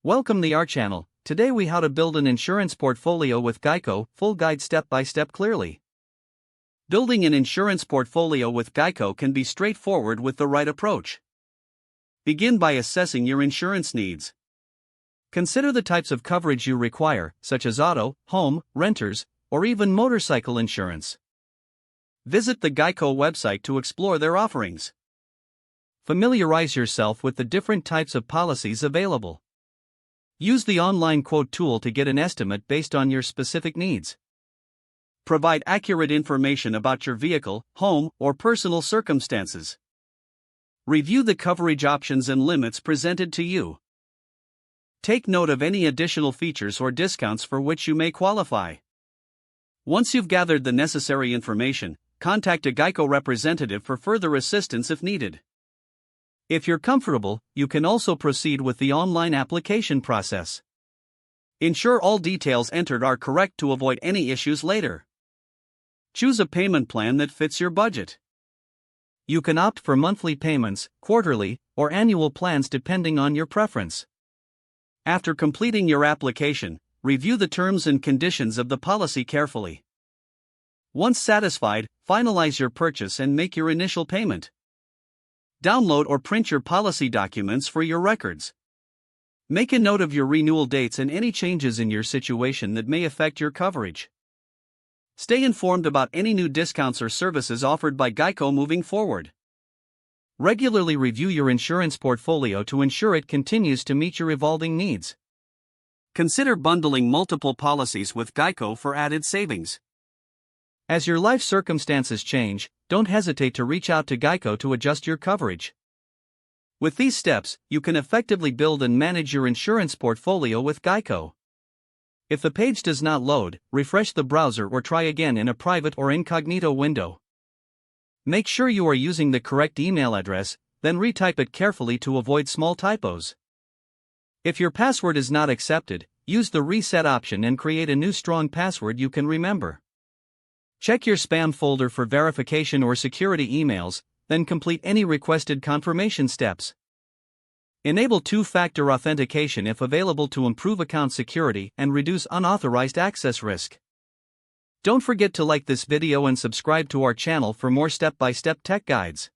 Welcome to our channel. Today we how to build an insurance portfolio with Geico, full guide step by step clearly. Building an insurance portfolio with Geico can be straightforward with the right approach. Begin by assessing your insurance needs. Consider the types of coverage you require, such as auto, home, renters, or even motorcycle insurance. Visit the Geico website to explore their offerings. Familiarize yourself with the different types of policies available. Use the online quote tool to get an estimate based on your specific needs. Provide accurate information about your vehicle, home, or personal circumstances. Review the coverage options and limits presented to you. Take note of any additional features or discounts for which you may qualify. Once you've gathered the necessary information, contact a Geico representative for further assistance if needed. If you're comfortable, you can also proceed with the online application process. Ensure all details entered are correct to avoid any issues later. Choose a payment plan that fits your budget. You can opt for monthly payments, quarterly, or annual plans depending on your preference. After completing your application, review the terms and conditions of the policy carefully. Once satisfied, finalize your purchase and make your initial payment. Download or print your policy documents for your records. Make a note of your renewal dates and any changes in your situation that may affect your coverage. Stay informed about any new discounts or services offered by Geico moving forward. Regularly review your insurance portfolio to ensure it continues to meet your evolving needs. Consider bundling multiple policies with Geico for added savings. As your life circumstances change, don't hesitate to reach out to Geico to adjust your coverage. With these steps, you can effectively build and manage your insurance portfolio with Geico. If the page does not load, refresh the browser or try again in a private or incognito window. Make sure you are using the correct email address, then retype it carefully to avoid small typos. If your password is not accepted, use the reset option and create a new strong password you can remember. Check your spam folder for verification or security emails, then complete any requested confirmation steps. Enable two-factor authentication if available to improve account security and reduce unauthorized access risk. Don't forget to like this video and subscribe to our channel for more step-by-step tech guides.